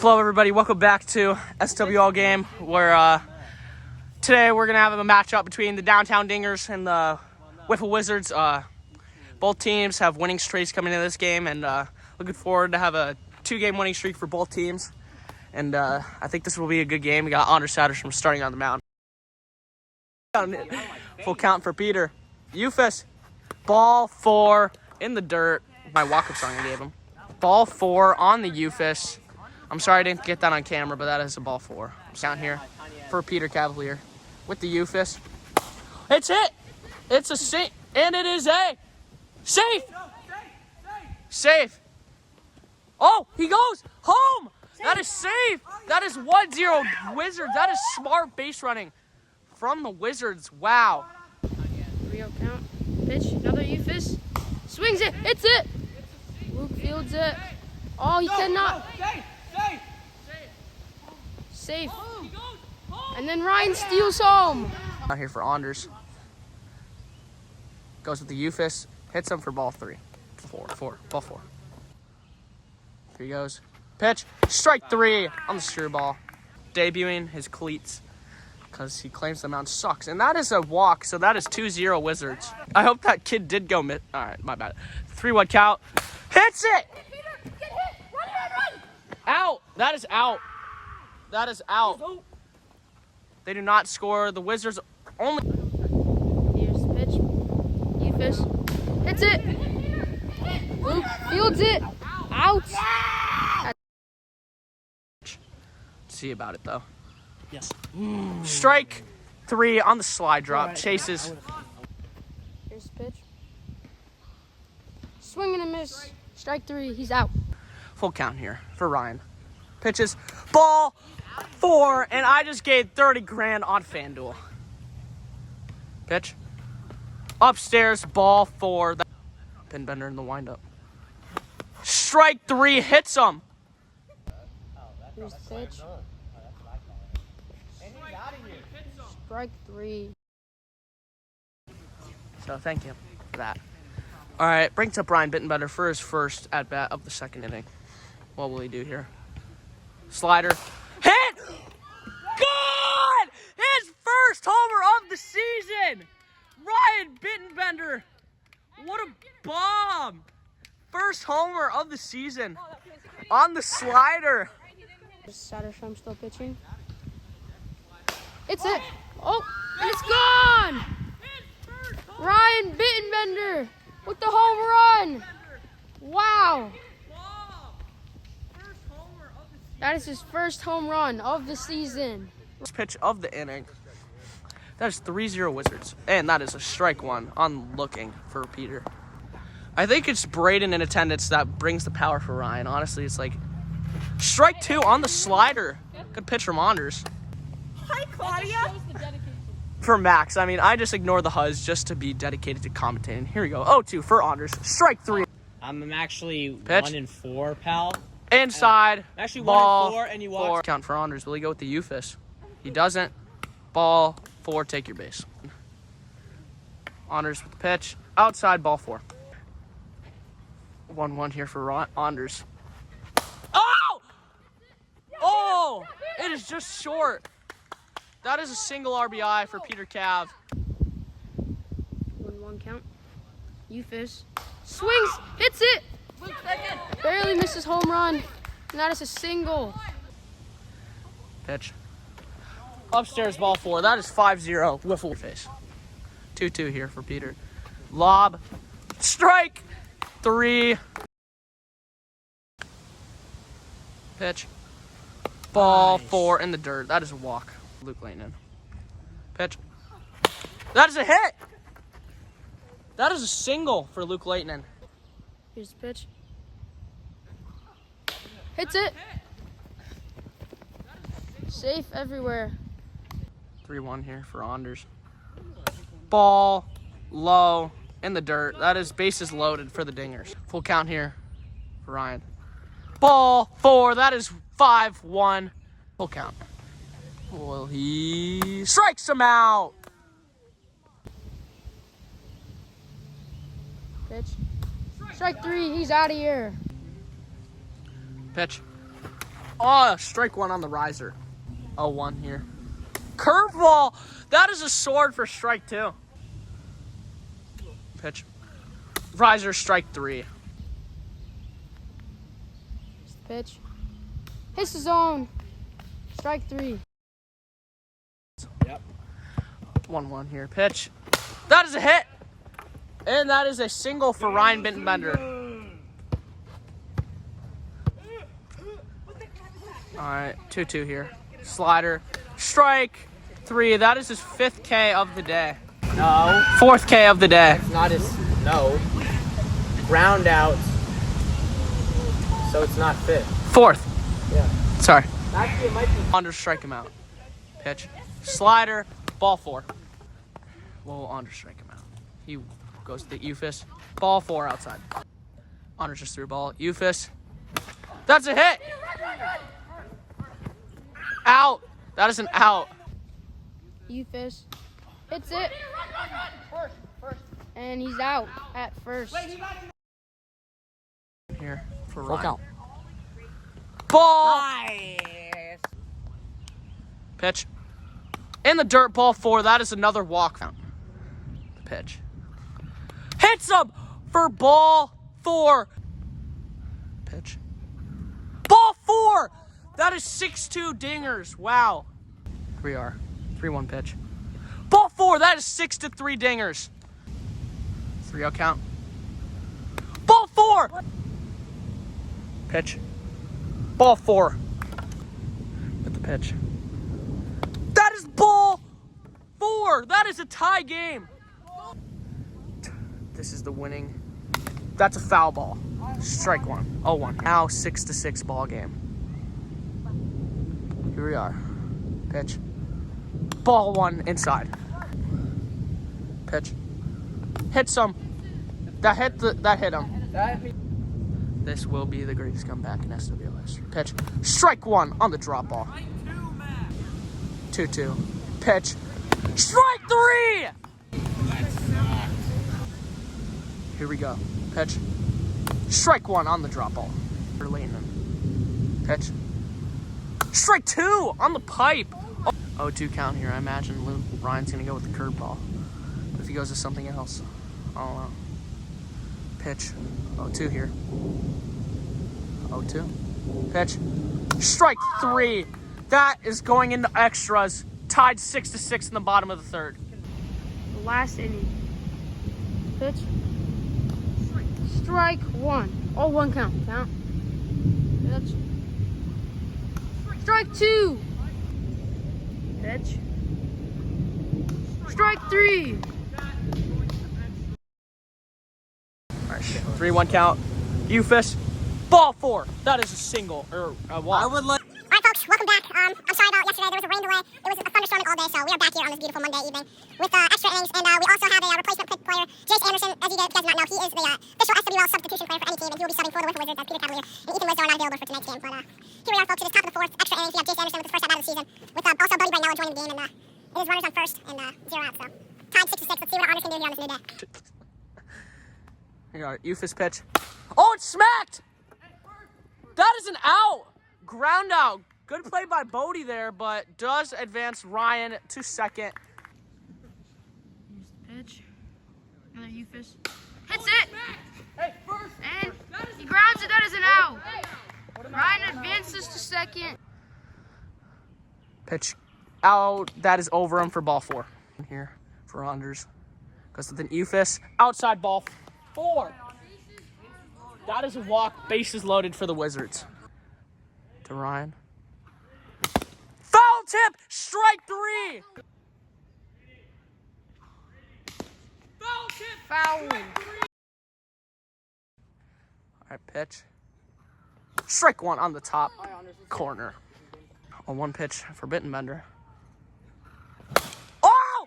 Hello everybody, welcome back to SWL game where today we're going to have a matchup between the Downtown Dingers and the Wiffle Wizards. Both teams have winning streaks coming into this game, and looking forward to have a 2-game winning streak for both teams. And I think this will be a good game. We got Anders Satters from starting on the mound. Full count for Peter. Ufus, ball 4 in the dirt. My walk-up song I gave him. Ball 4 on the Ufus. I'm sorry I didn't get that on camera, but that is a ball 4. Count here for Peter Cavalier with the Ufus. It's hit. It's a safe, and it is a safe. Safe. Oh, he goes home. That is safe. That is 1-0 Wizards. That is smart base running from the Wizards. Wow. 3-0 count. Pitch. Another Ufus. Swings it. It's it. Luke fields it. Oh, he cannot. Safe. And then Ryan steals home. Out here for Anders. Goes with the Ufus. Hits him for ball 3. Ball 4. Here he goes. Pitch. Strike 3 on the screwball. Debuting his cleats because he claims the mound sucks. And that is a walk, so that is 2-0 Wizards. I hope that kid did go mid. All right, my bad. 3-1 count. Hits it! Get hit! Run! Out! That is out. That is out. They do not score. The Wizards only. Here's the pitch. Ufus. Hits it. Luke fields it. Out. See about it though. Yes. Strike 3 on the slide drop. Chases. Here's the pitch. Swing and a miss. Strike 3. He's out. Full count here for Ryan. Pitches. Ball 4, and I just gave 30 grand on FanDuel. Pitch. Upstairs, ball 4. Pin bender in the windup. Strike 3 hits him. Here's the pitch. Strike 3. So thank you for that. All right, brings up Ryan Bittenbender for his first at bat of the second inning. What will he do here? Slider. Hit! Good! His first homer of the season! Ryan Bittenbender. What a bomb! First homer of the season on the slider. Satterstrom still pitching. It's it. Oh, and it's gone! Ryan Bittenbender with the home run! Wow! That is his first home run of the season. First pitch of the inning. That is 3-0 Wizards. And that is a strike 1 on looking for Peter. I think it's Braden in attendance that brings the power for Ryan. Honestly, it's like strike 2 on the slider. Good pitch from Anders. Hi, Claudia. For Max, I mean, I just ignore the Huzz just to be dedicated to commentating. Here we go. 0-2 for Anders. Strike 3. I'm actually Pitch. 1-4, pal. Inside. Actually, ball 1-4, and you walked. 4. Count for Anders. Will he go with the Ufus? He doesn't. Ball 4. Take your base. Anders with the pitch. Outside. Ball 4. 1-1 here for Anders. Oh! Oh! It is just short. That is a single RBI for Peter Cav. 1-1 count. Ufus swings, hits it. Barely misses home run. And that is a single. Pitch. Upstairs, ball 4. That is 5-0. Wiffle face. 2-2 here for Peter. Lob. Strike 3. Pitch. Ball 4 in the dirt. That is a walk. Luke Leighton. Pitch. That is a hit. That is a single for Luke Leighton. Here's the pitch. Hits it. Safe everywhere. 3-1 here for Anders. Ball low in the dirt. That is bases loaded for the Dingers. Full count here for Ryan. Ball 4. That is 5-1. Full count. Well, he strikes him out. Pitch. Strike 3. He's out of here. Pitch. Oh, strike one on the riser. 0-1 here. Curveball. That is a sword for strike two. Pitch. Riser, strike three. Pitch. Hits the zone. Strike three. Yep. 1-1 here. Pitch. That is a hit. And that is a single for Ryan Bittenbender. All right, 2-2 here. Slider. Strike three. That is his 5th K of the day. No. 4th K of the day. It's not his. No. Ground out. So it's not fit. 4th. Yeah. Sorry. Actually, it might be. Under strike him out. Pitch. Slider. Ball 4. We'll under strike him out. He goes to the Ufis. Ball 4 outside. Under just threw ball. Ufis. That's a hit. Out. That is an out. Ufish hits it. And he's out at first. Here for Full Ryan. count. Ball. Nice. Pitch. In the dirt, ball 4. That is another walk. Pitch. Hits him for ball 4. Pitch. Ball 4. That is 6-2 dingers. Wow. Here we are. 3-1 pitch. Ball 4. That is 6-3 dingers. 3-0 count. Ball 4. Pitch. Ball 4. With the pitch. That is ball 4. That is a tie game. This is the winning. That's a foul ball. Strike one. 0-1. Now 6-6 ball game. Here we are. Pitch. Ball 1 inside. Pitch. Hits him. That hit him. This will be the greatest comeback in SWL history. Pitch. Strike 1 on the drop ball. 2-2. Pitch. Strike 3! Here we go. Pitch. Strike 1 on the drop ball. For Leighton. Pitch. Strike 2 on the pipe. 0-2 count here. I imagine Ryan's going to go with the curveball. But if he goes to something else, I don't know. Pitch. 0-2 here. 0-2. Pitch. Strike 3. That is going into extras. Tied 6-6 in the bottom of the third. The last inning. Pitch. Strike 1. 0-1 count. Pitch. Strike 2. Pitch. Strike 3. All right, 3-1 count. Ufis. Ball 4. That is a single or a walk. I would like. All right, folks, welcome back. I'm sorry about yesterday. There was a rain delay. It was a thunderstorm all day, so we are back here on this beautiful Monday evening with extra innings. And we also have a replacement pick player, Jace Anderson. As you guys not know, he is the official SWL substitution player for any team, and he will be subbing for the Wiffle Wizards as Peter Cavalier and Ethan Rizzo are not available for tonight's game. But here we are, folks. It is top of the 4th, extra innings. We have Jace Anderson with his first out of the season, with also Buddy Brunello joining the game, and it is runners on first and 0 outs. So tied 6-6. Let's see what Anders can do here on this new day. Here we are. Ufis pitch. Oh, it's smacked! That is an out. Ground out. Good play by Bodie there, but does advance Ryan to second. Here's the pitch. Another Ufish. Hits it! And he grounds it. That is an out. Ryan advances to second. Pitch out. That is over him for ball 4. Here for Anders. Goes with an Ufis. Outside ball 4. That is a walk. Bases loaded for the Wizards. To Ryan. Foul tip. Strike 3. Foul tip. Foul. All right, pitch. Strike 1 on the top corner. On 1 pitch for Bittenbender. Oh!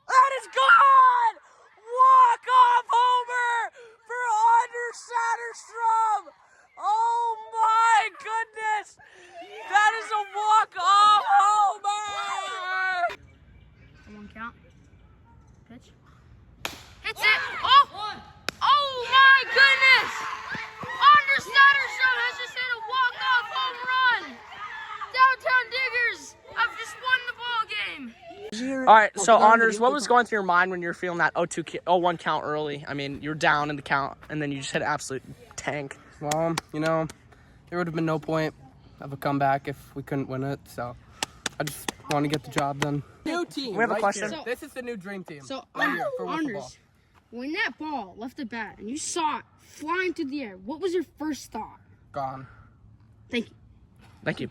That is gone! Walk-off homer for Anders Satterstrom! Oh my goodness! That is a walk-off homer! 1 count. Pitch. Hits it. Oh! Oh my goodness! Anders Satterstrom has just hit a walk-off homer. All right, so honors, what was going through your mind when you were feeling that 0-1 count early? I mean, you're down in the count, and then you just hit an absolute tank. Well, you know, there would have been no point of a comeback if we couldn't win it. So I just want to get the job done. New team. We have a question. Here. This is the new dream team. So, right here for honors, Wiffleball. when that ball left the bat and you saw it flying through the air, what was your first thought? Gone. Thank you. Thank you.